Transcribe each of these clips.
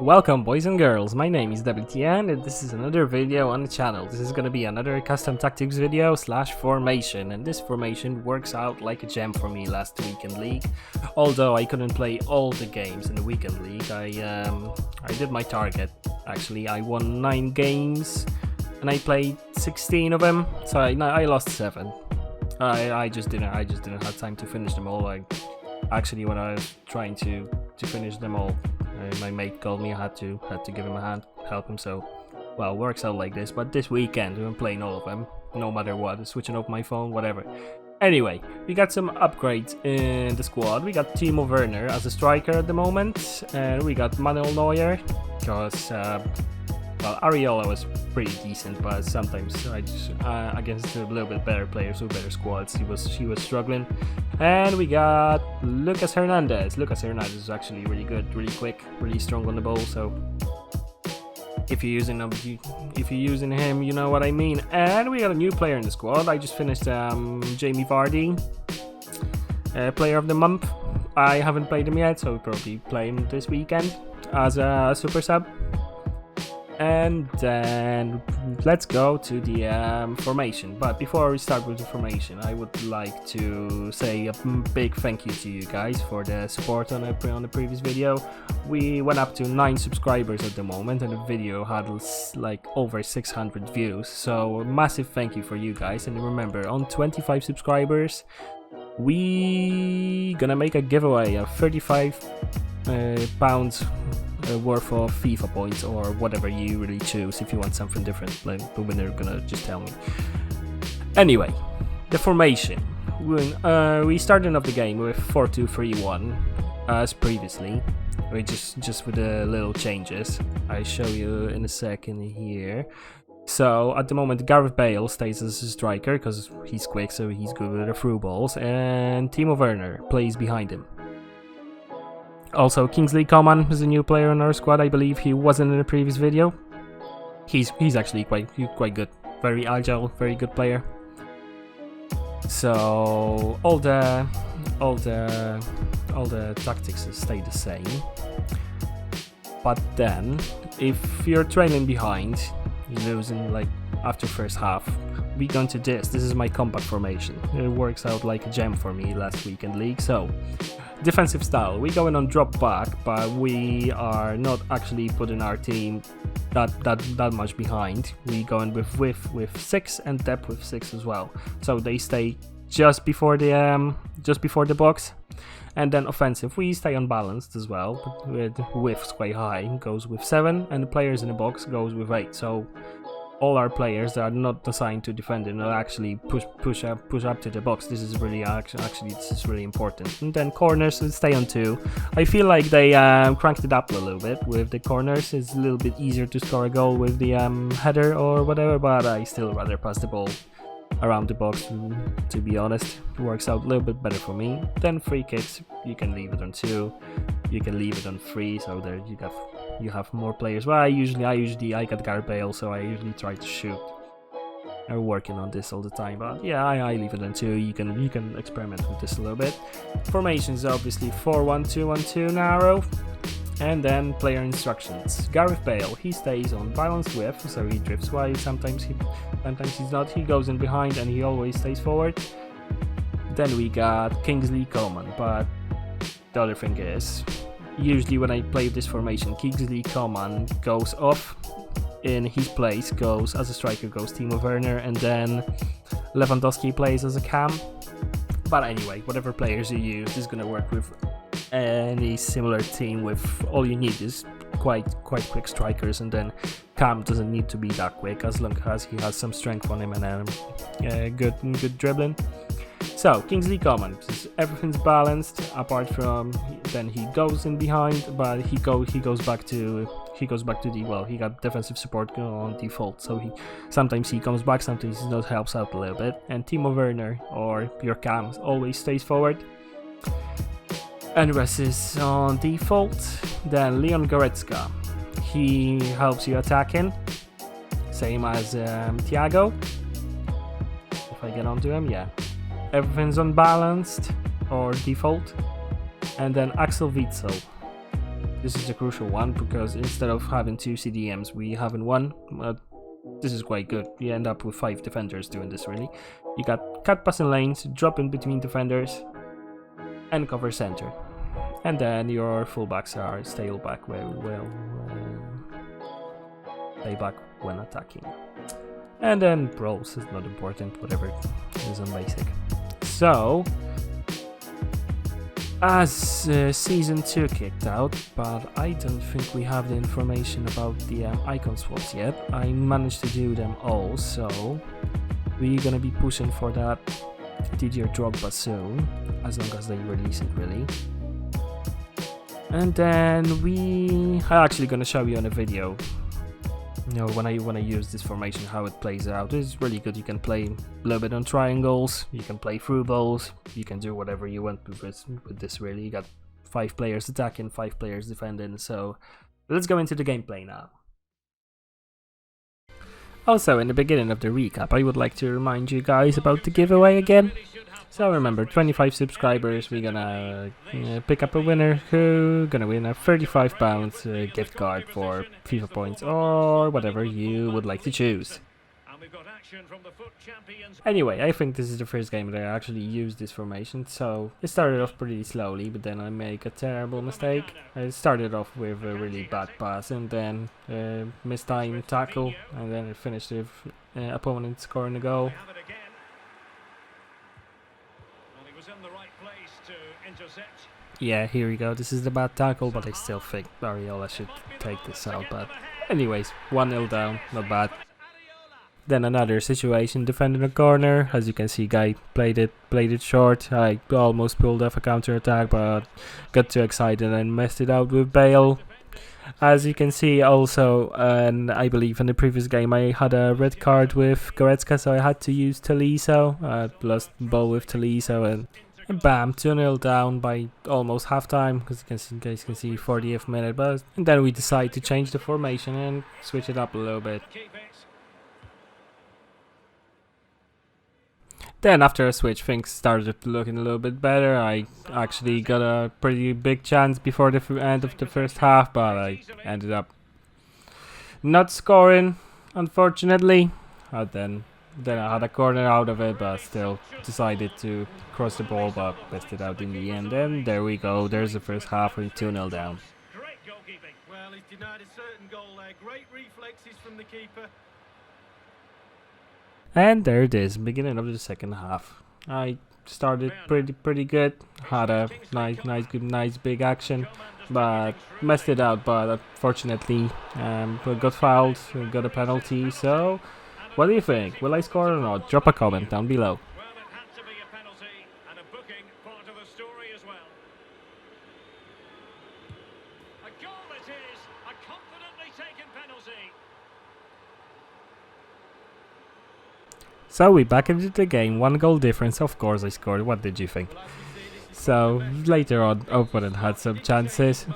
Welcome boys and girls, my name is WTN and this is another video on the channel. This is gonna be another custom tactics video slash formation, and this formation works out like a gem for me last weekend league. Although I couldn't play all the games in the weekend league, I did my target. Actually, I won 9 games and I played 16 of them, so I lost 7. I just didn't have time to finish them all. Actually, when I was trying to finish them all, my mate called me. I had to give him a hand, help him. So, well, it works out like this. But this weekend, I'm playing all of them, no matter what. Switching off my phone, whatever. Anyway, we got some upgrades in the squad. We got Timo Werner as a striker at the moment, and we got Manuel Neuer, because well, Areola was pretty decent, but sometimes I just against a little bit better players with better squads, he was struggling. And we got Lucas Hernandez. Lucas Hernandez is actually really good, really quick, really strong on the ball. So if you're using him, you know what I mean. And we got a new player in the squad. I just finished Jamie Vardy, player of the month. I haven't played him yet, so we'll probably play him this weekend as a super sub. And then let's go to the formation. But before we start with the formation, I would like to say a big thank you to you guys for the support on the previous video. We went up to 9 subscribers at the moment, and the video had like over 600 views. So a massive thank you for you guys. And remember, on 25 subscribers, we gonna make a giveaway of 35 pounds worth of FIFA points, or whatever you really choose. If you want something different, like the winner gonna just tell me. Anyway, the formation. We started off the game with 4-2-3-1 as previously, we just with the little changes. I show you in a second here. So at the moment, Gareth Bale stays as a striker because he's quick, so he's good with the through balls, and Timo Werner plays behind him. Also, Kingsley Coman is a new player in our squad. I believe he wasn't in the previous video. He's actually quite good, very agile, very good player. So all the tactics stay the same. But then, if you're trailing behind, you're losing like after first half, we go into this. This is my compact formation. It works out like a gem for me last weekend league. So. Defensive style, we going on drop back, but we are not actually putting our team that much behind. We going with width with 6 and depth with 6 as well, so they stay just before the box. And then offensive, we stay unbalanced as well, but with width's quite high, goes with 7, and the players in the box goes with 8. So all our players that are not assigned to defending will actually push up to the box. This is really this is really important. And then corners will stay on 2. I feel like they cranked it up a little bit with the corners. It's a little bit easier to score a goal with the header or whatever, but I still rather pass the ball around the box, to be honest. It works out a little bit better for me. Then free kicks, you can leave it on 2, you can leave it on 3, so there you have more players. Well, I got Gareth Bale, so I usually try to shoot. I'm working on this all the time, but yeah, I leave it on 2. You can experiment with this a little bit. Formations obviously 4-1-2-1-2 narrow. And then player instructions. Gareth Bale, he stays on balanced width, so he drifts wide. Sometimes he's not. He goes in behind and he always stays forward. Then we got Kingsley Coman, but the other thing is, usually when I play this formation, Kingsley Coman goes off. In his place goes, as a striker, goes Timo Werner, and then Lewandowski plays as a cam. But anyway, whatever players you use is gonna work with any similar team. With all you need is quite quick strikers, and then Cam doesn't need to be that quick as long as he has some strength on him and good dribbling. So Kingsley Coman, everything's balanced apart from then he goes in behind, but he goes back to the, well, he got defensive support on default, so sometimes he comes back, sometimes he not helps out a little bit. And Timo Werner, or your Cam, always stays forward. And rest is on default. Then Leon Goretzka, he helps you attacking, same as Thiago. If I get onto him, yeah. Everything's unbalanced or default. And then Axel Witsel, This is a crucial one because instead of having 2 CDMs, we have in one. This is quite good. You end up with 5 defenders doing this, really. You got cut passing lanes, drop in between defenders, and cover center. And then your fullbacks are stay back stay back when attacking. And then brawls is not important, whatever is on basic. So, as Season 2 kicked out, but I don't think we have the information about the icon swaps yet. I managed to do them all, so we're gonna be pushing for that Didier Drogba soon, as long as they release it, really. And then I'm actually gonna show you on a video, you know, when I use this formation, how it plays out. It's really good. You can play a little bit on triangles, you can play through balls, you can do whatever you want with this, really. You got 5 players attacking, 5 players defending, so let's go into the gameplay now. Also, in the beginning of the recap, I would like to remind you guys about the giveaway again. So remember, 25 subscribers, we're gonna pick up a winner who gonna win a £35 gift card for FIFA points or whatever you would like to choose. Anyway, I think this is the first game that I actually used this formation, so it started off pretty slowly, but then I made a terrible mistake. I started off with a really bad pass and then missed time tackle, and then it finished with opponent scoring a goal. Yeah, here we go. This is the bad tackle, but I still think Barriola should take this out. But anyways, 1-0 down, not bad. Then another situation, defending a corner. As you can see, guy played it short. I almost pulled off a counter attack, but got too excited and messed it out with Bale. As you can see, also, and I believe in the previous game I had a red card with Goretzka, so I had to use Tolisso. Lost the ball with Tolisso, and bam, 2-0 down by almost half-time, because you guys can see 40th minute. And then we decide to change the formation and switch it up a little bit. Then after a switch, things started looking a little bit better. I actually got a pretty big chance before the end of the first half, but I ended up not scoring, unfortunately. Then I had a corner out of it, but still decided to cross the ball, but missed it out in the end. And there we go. There's the first half with 2-0 down. Great goalkeeping. Well, he's denied a certain goal there. Great reflexes from the keeper. And there it is, beginning of the second half. I started pretty good, had a nice big action, but messed it out. But unfortunately, got fouled, got a penalty. So, what do you think? Will I score or not? Drop a comment down below. Well, it had to be a penalty and a booking part of the story as well. A goal it is, a confidently taken penalty. So we back into the game, 1 goal difference. Of course I scored. What did you think? So later on, opponent had some chances,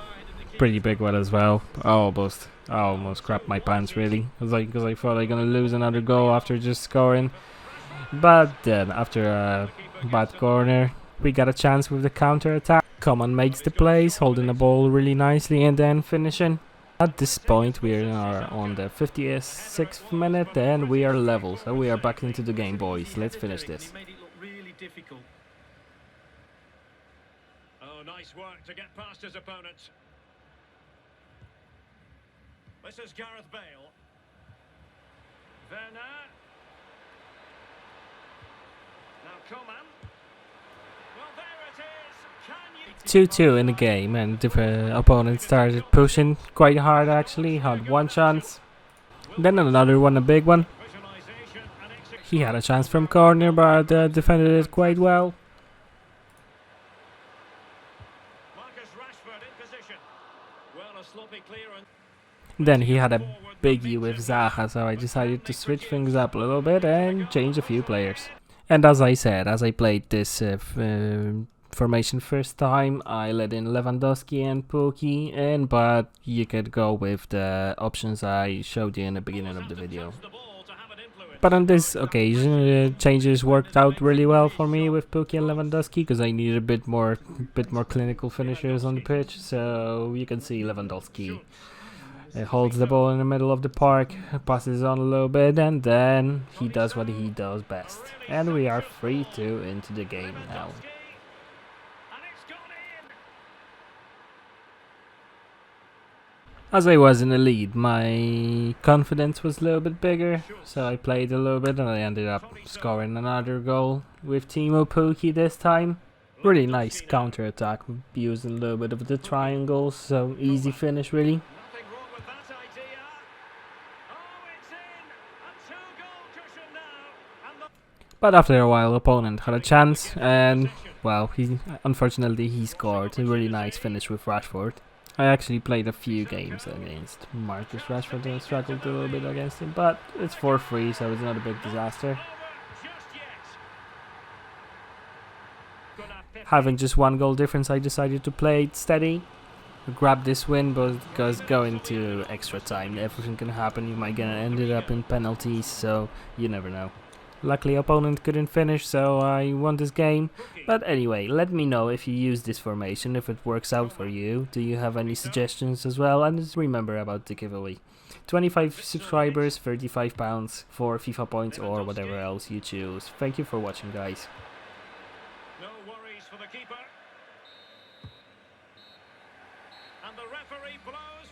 pretty big one as well. I almost crapped my pants, really, because I thought I was gonna lose another goal after just scoring. But then after a bad corner, we got a chance with the counter attack. Coman makes the plays, holding the ball really nicely and then finishing. At this point, we are on the 56th minute and we are level, so we are back into the game, boys. Let's finish this. Oh, nice work to get past his opponent. This is Gareth Bale. Werner. Now Coman. Well, there it is. Can you... 2-2 in the game, and the opponent started pushing quite hard, actually. Had one chance, then another one, a big one. He had a chance from corner, but defended it quite well. Marcus Rashford in position. Well, a sloppy clearance. Then he had a biggie with Zaha, so I decided to switch things up a little bit and change a few players. And as I said, as I played this formation first time, I let in Lewandowski and Pukki in, but you could go with the options I showed you in the beginning of the video. But on this occasion, changes worked out really well for me with Pukki and Lewandowski because I needed a bit more clinical finishers on the pitch. So you can see Lewandowski holds the ball in the middle of the park, passes on a little bit, and then he does what he does best. And we are 3-2 into the game now. And it's gone in. As I was in the lead, my confidence was a little bit bigger, so I played a little bit and I ended up scoring another goal with Teemu Pukki this time. Really nice counter-attack, using a little bit of the triangles, so easy finish really. Nothing wrong with that idea. Oh, it's in. A two-goal cushion now. And the But after a while, opponent had a chance, and well, unfortunately he scored a really nice finish with Rashford. I actually played a few games against Marcus Rashford and struggled a little bit against him, but it's 4-3, so it's not a big disaster. over just yet. Good at Having just one goal difference, I decided to play it steady, grab this win, because going to extra time, everything can happen. You might get ended up in penalties, so you never know. Luckily, opponent couldn't finish, so I won this game. But anyway, let me know if you use this formation, if it works out for you. Do you have any suggestions as well? And just remember about the giveaway. 25 subscribers, £35 for FIFA points or whatever else you choose. Thank you for watching, guys. No worries for the keeper. And the referee blows